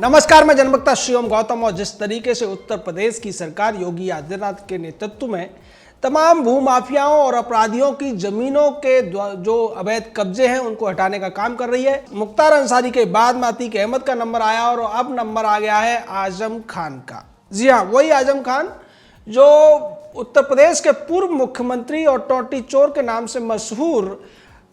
नमस्कार, मैं जनभक्ता शिवम गौतम। और जिस तरीके से उत्तर प्रदेश की सरकार योगी आदित्यनाथ के नेतृत्व में तमाम भूमाफियाओं और अपराधियों की जमीनों के जो अवैध कब्जे हैं उनको हटाने का काम कर रही है, मुख्तार अंसारी के बाद में अतीक अहमद का नंबर आया और अब नंबर आ गया है आजम खान का। जी हाँ, वही आजम खान जो उत्तर प्रदेश के पूर्व मुख्यमंत्री और टोंटी चोर के नाम से मशहूर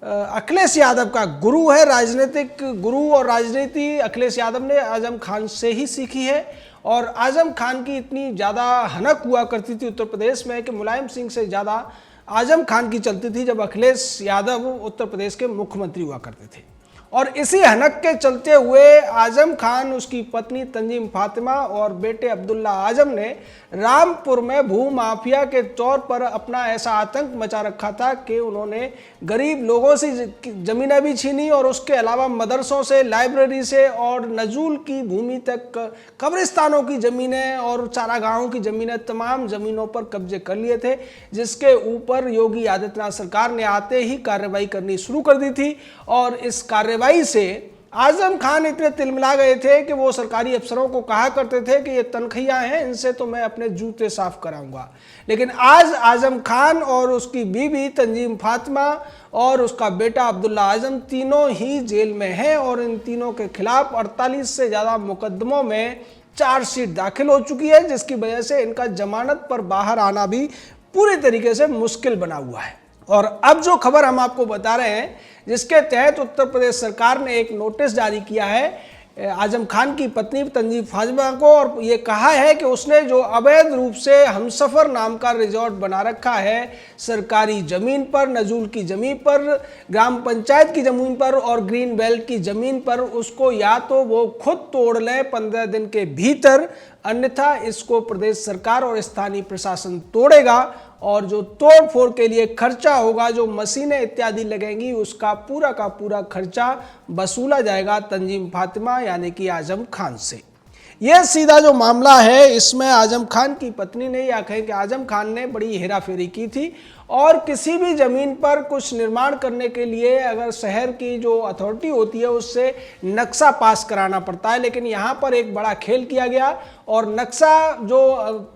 अखिलेश यादव का गुरु है, राजनीतिक गुरु। और राजनीति अखिलेश यादव ने आजम खान से ही सीखी है। और आजम खान की इतनी ज़्यादा हनक हुआ करती थी उत्तर प्रदेश में कि मुलायम सिंह से ज़्यादा आजम खान की चलती थी जब अखिलेश यादव उत्तर प्रदेश के मुख्यमंत्री हुआ करते थे। और इसी हनक के चलते हुए आजम खान, उसकी पत्नी तंजीम फातिमा और बेटे अब्दुल्ला आजम ने रामपुर में भूमाफिया के तौर पर अपना ऐसा आतंक मचा रखा था कि उन्होंने गरीब लोगों से ज़मीनें भी छीनी और उसके अलावा मदरसों से, लाइब्रेरी से और नजूल की भूमि तक, कब्रिस्तानों की ज़मीनें और चारागाहों की ज़मीनें, तमाम ज़मीनों पर कब्जे कर लिए थे, जिसके ऊपर योगी आदित्यनाथ सरकार ने आते ही कार्रवाई करनी शुरू कर दी थी। और इस कार्रवाई से आजम खान इतने तिलमिला गए थे कि वो सरकारी अफसरों को कहा करते थे कि ये तनख्वाहियां हैं, इनसे तो मैं अपने जूते साफ कराऊंगा। लेकिन आज आजम खान और उसकी बीवी तंजीम फातिमा और उसका बेटा अब्दुल्ला आजम तीनों ही जेल में हैं और इन तीनों के खिलाफ 48 से ज़्यादा मुकदमों में चार्जशीट दाखिल हो चुकी है, जिसकी वजह से इनका जमानत पर बाहर आना भी पूरी तरीके से मुश्किल बना हुआ है। और अब जो खबर हम आपको बता रहे हैं, जिसके तहत उत्तर प्रदेश सरकार ने एक नोटिस जारी किया है आजम खान की पत्नी तंजीम फातिमा को, और ये कहा है कि उसने जो अवैध रूप से हमसफर नाम का रिजॉर्ट बना रखा है सरकारी ज़मीन पर, नजूल की ज़मीन पर, ग्राम पंचायत की ज़मीन पर और ग्रीन बेल्ट की ज़मीन पर, उसको या तो वो खुद तोड़ लें 15 दिन के भीतर, अन्यथा इसको प्रदेश सरकार और स्थानीय प्रशासन तोड़ेगा। और जो तोड़ फोड़ के लिए खर्चा होगा, जो मशीनें इत्यादि लगेंगी, उसका पूरा का पूरा खर्चा वसूला जाएगा तंजीम फातिमा यानी कि आजम खान से। यह सीधा जो मामला है, इसमें आजम खान की पत्नी ने या कहें कि आजम खान ने बड़ी हेराफेरी की थी। और किसी भी ज़मीन पर कुछ निर्माण करने के लिए अगर शहर की जो अथॉरिटी होती है उससे नक्शा पास कराना पड़ता है, लेकिन यहाँ पर एक बड़ा खेल किया गया और नक्शा जो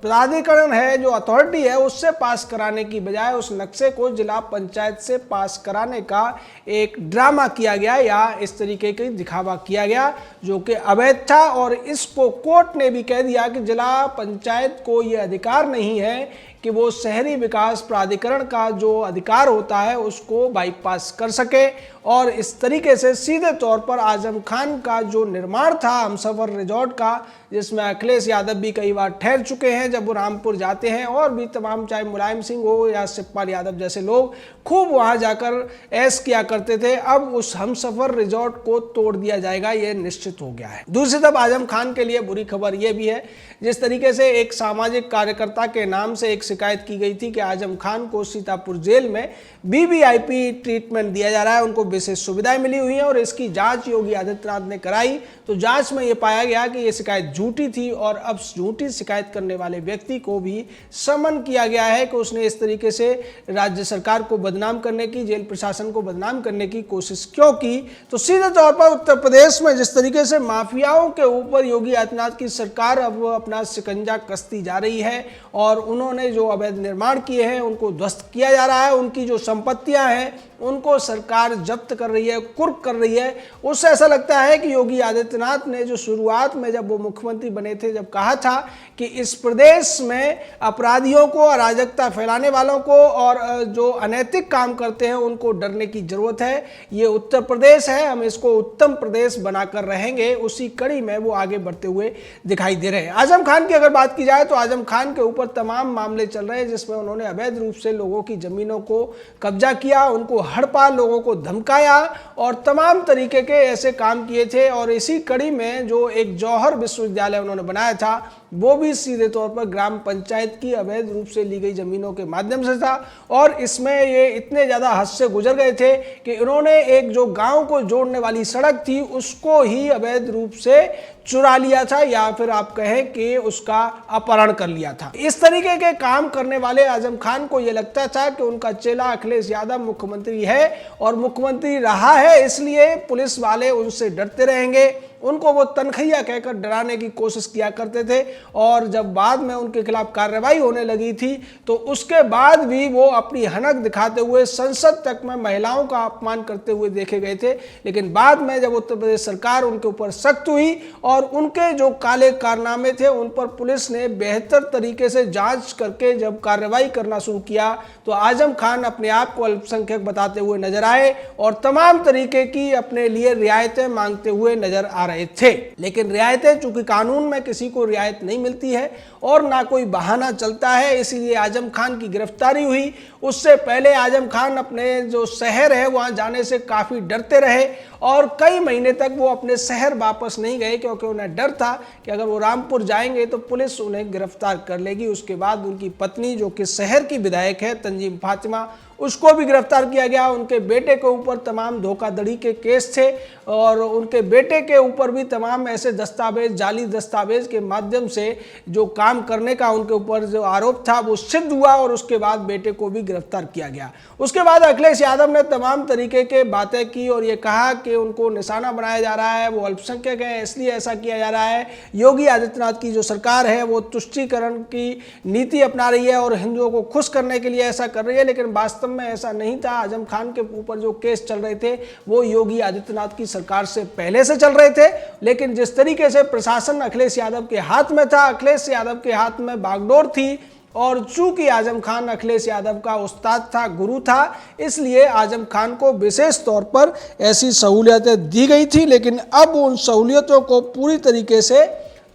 प्राधिकरण है, जो अथॉरिटी है, उससे पास कराने की बजाय उस नक्शे को जिला पंचायत से पास कराने का एक ड्रामा किया गया या इस तरीके की दिखावा किया गया, जो कि अवैध था। और इसको कोर्ट ने भी कह दिया कि जिला पंचायत को ये अधिकार नहीं है कि वो शहरी विकास प्राधिकरण का जो अधिकार होता है उसको बाईपास कर सके। और इस तरीके से सीधे तौर पर आजम खान का जो निर्माण था हमसफर रिजॉर्ट का, जिसमें अखिलेश यादव भी कई बार ठहर चुके हैं जब वो रामपुर जाते हैं, और भी तमाम, चाहे मुलायम सिंह हो या शिवपाल यादव जैसे लोग खूब वहाँ जाकर ऐश किया करते थे, अब उस हमसफर रिजॉर्ट को तोड़ दिया जाएगा, ये निश्चित हो गया है। दूसरी तरफ आजम खान के लिए बुरी खबर यह भी है, जिस तरीके से एक सामाजिक कार्यकर्ता के नाम से एक शिकायत की गई थी कि आजम खान को सीतापुर जेल में वीवीआईपी ट्रीटमेंट दिया जा रहा है, उनको विशेष सुविधाएं मिली हुई हैं, और इसकी जांच योगी आदित्यनाथ ने कराई तो जांच में यह पाया गया कि यह शिकायत झूठी थी। और अब झूठी शिकायत करने वाले व्यक्ति को भी समन किया गया है कि उसने इस तरीके से राज्य सरकार को बदनाम करने की, जेल प्रशासन को बदनाम करने की कोशिश क्यों की। तो सीधे तौर पर उत्तर प्रदेश में जिस तरीके से माफियाओं के ऊपर योगी आदित्यनाथ की सरकार अब अपना शिकंजा कसती जा रही है और उन्होंने जो अवैध निर्माण किए हैं उनको ध्वस्त किया जा रहा है, उनकी जो संपत्तियां हैं उनको सरकार जब्त कर रही है, कुर्क कर रही है। उससे ऐसा लगता है कि योगी आदित्यनाथ ने जो शुरुआत में जब वो मुख्यमंत्री बने थे, जब कहा था कि इस प्रदेश में अपराधियों को, अराजकता फैलाने वालों को और जो अनैतिक काम करते हैं उनको डरने की जरूरत है, ये उत्तर प्रदेश है, हम इसको उत्तम प्रदेश बनाकर रहेंगे, उसी कड़ी में वो आगे बढ़ते हुए दिखाई दे रहे हैं। आजम खान की अगर बात की जाए तो आजम खान के ऊपर तमाम मामले चल रहे हैं, जिसमें उन्होंने अवैध रूप से लोगों की जमीनों को कब्जा किया, उनको हड़पा, लोगों को धमकाया और तमाम तरीके के ऐसे काम किए थे। और इसी कड़ी में जो एक जौहर विश्वविद्यालय उन्होंने बनाया था, वो भी सीधे तौर पर ग्राम पंचायत की अवैध रूप से ली गई जमीनों के माध्यम से था। और इसमें ये इतने ज़्यादा हद से गुजर गए थे कि इन्होंने एक जो गांव को जोड़ने वाली सड़क थी उसको ही अवैध रूप से चुरा लिया था, या फिर आप कहें कि उसका अपहरण कर लिया था। इस तरीके के काम करने वाले आजम खान को यह लगता था कि उनका चेला अखिलेश यादव मुख्यमंत्री है और मुख्यमंत्री रहा है, इसलिए पुलिस वाले उनसे डरते रहेंगे, उनको वो तनखैया कहकर डराने की कोशिश किया करते थे। और जब बाद में उनके खिलाफ कार्रवाई होने लगी थी तो उसके बाद भी वो अपनी हनक दिखाते हुए संसद तक में महिलाओं का अपमान करते हुए देखे गए थे। लेकिन बाद में जब उत्तर प्रदेश सरकार उनके ऊपर सख्त हुई और उनके जो काले कारनामे थे उन पर पुलिस ने बेहतर तरीके से जांच करके जब कार्रवाई करना शुरू किया तो आजम खान अपने आप को अल्पसंख्यक बताते हुए नजर आए और तमाम तरीके की अपने लिए रियायतें मांगते हुए नजर आ रहे थे। लेकिन रियायतें, चूंकि कानून में किसी को रियायत नहीं मिलती है और ना कोई बहाना चलता है, इसीलिए आजम खान की गिरफ्तारी हुई। उससे पहले आजम खान अपने जो शहर है वहां जाने से काफी डरते रहे और कई महीने तक वो अपने शहर वापस नहीं गए, क्योंकि उन्हें डर था कि अगर वो रामपुर जाएंगे तो पुलिस उन्हें गिरफ्तार कर लेगी। उसके बाद उनकी पत्नी, जो कि शहर की विधायक है, तंजीम फातिमा, उसको भी गिरफ्तार किया गया। उनके बेटे के ऊपर तमाम धोखाधड़ी के केस थे और उनके बेटे के ऊपर भी तमाम ऐसे दस्तावेज, जाली दस्तावेज के माध्यम से जो काम करने का उनके ऊपर जो आरोप था वो सिद्ध हुआ और उसके बाद बेटे को भी गिरफ्तार किया गया। उसके बाद अखिलेश यादव ने तमाम तरीके के बातें की और ये कहा कि उनको निशाना बनाया जा रहा है, वो अल्पसंख्यक हैं इसलिए ऐसा किया जा रहा है। योगी आदित्यनाथ की जो सरकार है वो तुष्टीकरण की नीति अपना रही है और हिंदुओं को खुश करने के लिए ऐसा कर रही है, लेकिन वास्तव में ऐसा नहीं था। आजम खान के ऊपर जो केस चल रहे थे वो योगी आदित्यनाथ की सरकार से पहले से चल रहे थे, लेकिन जिस तरीके से प्रशासन अखिलेश यादव के हाथ में था, अखिलेश यादव के हाथ में बागडोर थी और चूंकि आजम खान अखिलेश यादव का उस्ताद था, गुरु था, इसलिए आजम खान को विशेष तौर पर ऐसी सहूलियतें दी गई थी। लेकिन अब उन सहूलियतों को पूरी तरीके से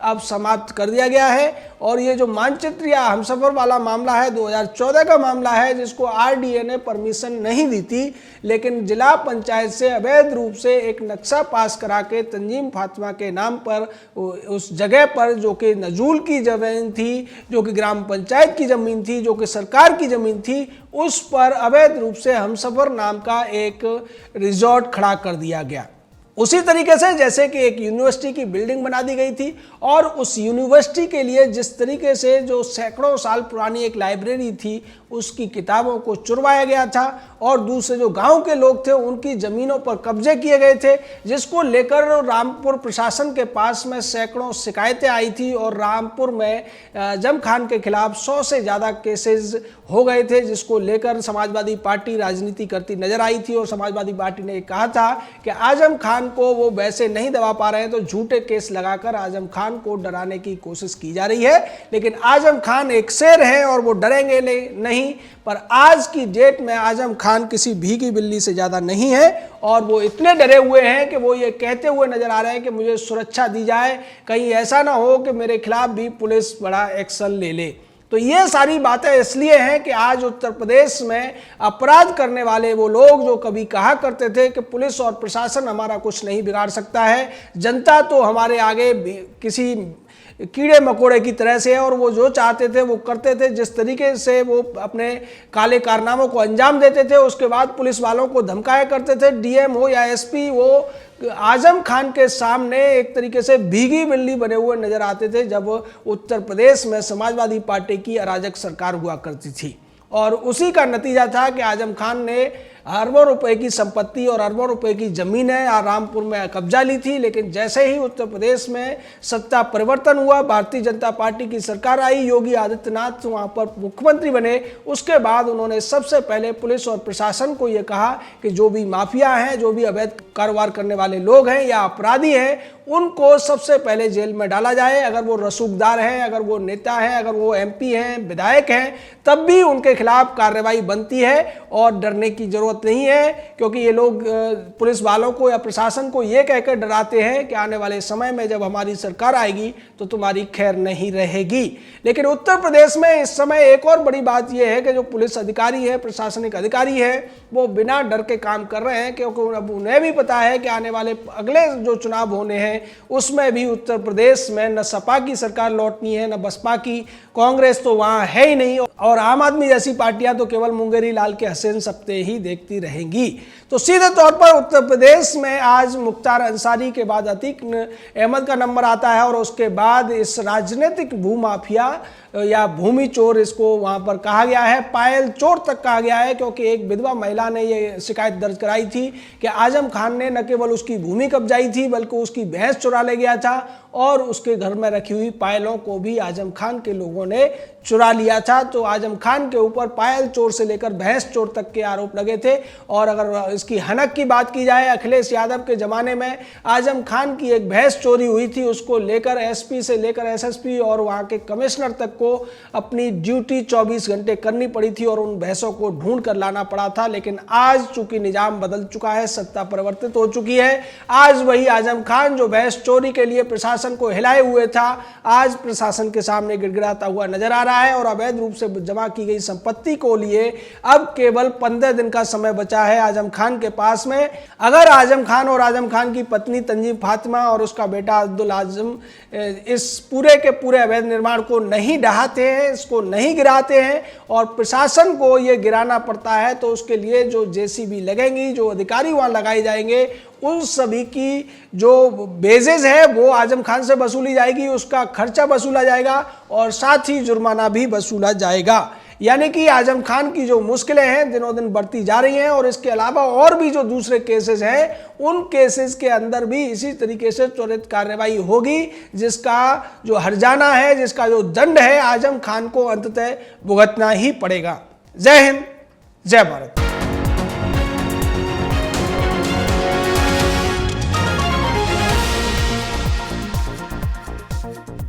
अब समाप्त कर दिया गया है और ये जो मानचित्र या हमसफर वाला मामला है 2014 का मामला है, जिसको आरडीए ने परमिशन नहीं दी थी, लेकिन जिला पंचायत से अवैध रूप से एक नक्शा पास करा के तंजीम फातिमा के नाम पर उस जगह पर, जो कि नजूल की जमीन थी, जो कि ग्राम पंचायत की जमीन थी, जो कि सरकार की जमीन थी, उस पर अवैध रूप से हमसफर नाम का एक रिजॉर्ट खड़ा कर दिया गया। उसी तरीके से जैसे कि एक यूनिवर्सिटी की बिल्डिंग बना दी गई थी और उस यूनिवर्सिटी के लिए जिस तरीके से जो सैकड़ों साल पुरानी एक लाइब्रेरी थी उसकी किताबों को चुरवाया गया था और दूसरे जो गांव के लोग थे उनकी ज़मीनों पर कब्जे किए गए थे, जिसको लेकर रामपुर प्रशासन के पास में सैकड़ों शिकायतें आई थी और रामपुर में आजम खान के खिलाफ 100 से ज़्यादा केसेस हो गए थे, जिसको लेकर समाजवादी पार्टी राजनीति करती नजर आई थी और समाजवादी पार्टी ने कहा था कि आजम खान को वो वैसे नहीं दबा पा रहे हैं तो झूठे केस लगाकर आजम खान को डराने की कोशिश की जा रही है। लेकिन आजम खान एक शेर है और वो डरेंगे नहीं, पर आज की डेट में आजम खान किसी भीगी बिल्ली से ज्यादा नहीं है और वो इतने डरे हुए हैं कि वो ये कहते हुए नजर आ रहे हैं कि मुझे सुरक्षा दी जाए, कहीं ऐसा ना हो कि मेरे खिलाफ भी पुलिस बड़ा एक्शन ले ले। तो ये सारी बातें इसलिए हैं कि आज उत्तर प्रदेश में अपराध करने वाले वो लोग जो कभी कहा करते थे कि पुलिस और प्रशासन हमारा कुछ नहीं बिगाड़ सकता है, जनता तो हमारे आगे किसी कीड़े मकोड़े की तरह से है और वो जो चाहते थे वो करते थे। जिस तरीके से वो अपने काले कारनामों को अंजाम देते थे, उसके बाद पुलिस वालों को धमकाया करते थे, डीएम हो या एसपी, वो आजम खान के सामने एक तरीके से भीगी बिल्ली बने हुए नजर आते थे जब उत्तर प्रदेश में समाजवादी पार्टी की अराजक सरकार हुआ करती थी। और उसी का नतीजा था कि आजम खान ने अरबों रुपए की संपत्ति और अरबों रुपए की जमीनें रामपुर में कब्जा ली थी। लेकिन जैसे ही उत्तर प्रदेश में सत्ता परिवर्तन हुआ, भारतीय जनता पार्टी की सरकार आई, योगी आदित्यनाथ वहां पर मुख्यमंत्री बने, उसके बाद उन्होंने सबसे पहले पुलिस और प्रशासन को यह कहा कि जो भी माफिया हैं, जो भी अवैध कारोबार करने वाले लोग हैं या अपराधी हैं, उनको सबसे पहले जेल में डाला जाए। अगर वो रसूखदार हैं, अगर वो नेता हैं, अगर वो एमपी हैं, विधायक हैं, तब भी उनके खिलाफ कार्रवाई बनती है और डरने की जरूरत नहीं है, क्योंकि ये लोग पुलिस वालों को या प्रशासन को ये कहकर डराते हैं कि आने वाले समय में जब हमारी सरकार आएगी तो तुम्हारी खैर नहीं रहेगी। लेकिन उत्तर प्रदेश में इस समय एक और बड़ी बात यह है कि जो पुलिस अधिकारी है, प्रशासनिक अधिकारी है, वो बिना डर के काम कर रहे हैं, क्योंकि अब उन्हें भी पता है कि आने वाले अगले जो चुनाव होने हैं उसमें भी उत्तर प्रदेश में न सपा की सरकार लौटनी है, न बसपा की, कांग्रेस तो वहां है ही नहीं और आम आदमी जैसी पार्टियां तो केवल मुंगेरी लाल के हसीन सप्ते ही देखती रहेंगी। तो सीधे तौर पर उत्तर प्रदेश में आज मुख्तार अंसारी के बाद अतीक अहमद का नंबर आता है और उसके बाद इस राजनीतिक भूमाफिया या भूमि चोर इसको वहां पर कहा गया है, पायल चोर तक कहा गया है, क्योंकि एक विधवा महिला ने ये शिकायत दर्ज कराई थी कि आजम खान ने न केवल उसकी भूमि कब्जाई थी बल्कि उसकी भैंस चुरा ले गया था और उसके घर में रखी हुई पायलों को भी आजम खान के लोगों ने चुरा लिया था। तो आजम खान के ऊपर पायल चोर से लेकर भैंस चोर तक के आरोप लगे थे। और अगर इसकी हनक की बात की जाए, अखिलेश यादव के जमाने में आजम खान की एक भैंस चोरी हुई थी, उसको लेकर एसपी से लेकर एसएसपी और वहां के कमिश्नर तक को अपनी ड्यूटी 24 घंटे करनी पड़ी थी और उन भैंसों को ढूंढ कर लाना पड़ा था। लेकिन आज चूंकि निजाम बदल चुका है, सत्ता परिवर्तित हो चुकी है, आज वही आजम खान जो भैंस चोरी के लिए प्रशासन को हिलाए हुए था, आज प्रशासन के सामने गिड़गिड़ाता हुआ नजर आ रहा है और अवैध रूप से जमा की गई संपत्ति को लिए अब केवल 15 दिन का समय बचा है आजम खान के पास में। अगर आजम खान और आजम खान की पत्नी तंजीम फातिमा और उसका बेटा अब्दुल आजम इस पूरे के पूरे अवैध निर्माण को नहीं ढहाते हैं, इसको नहीं गिराते हैं और प्रशासन को यह गिराना पड़ता है, तो उसके लिए जो जेसीबी लगेंगी, जो अधिकारी वहां लगाए जाएंगे, उन सभी की जो बेजेज है वो आजम खान से वसूली जाएगी, उसका खर्चा वसूला जाएगा और साथ ही जुर्माना भी वसूला जाएगा। यानी कि आजम खान की जो मुश्किलें हैं दिनों दिन बढ़ती जा रही हैं और इसके अलावा और भी जो दूसरे केसेस हैं, उन केसेस के अंदर भी इसी तरीके से त्वरित कार्रवाई होगी, जिसका जो हर्जाना है, जिसका जो दंड है, आजम खान को अंततः भुगतना ही पड़ेगा। जय हिंद, जय भारत।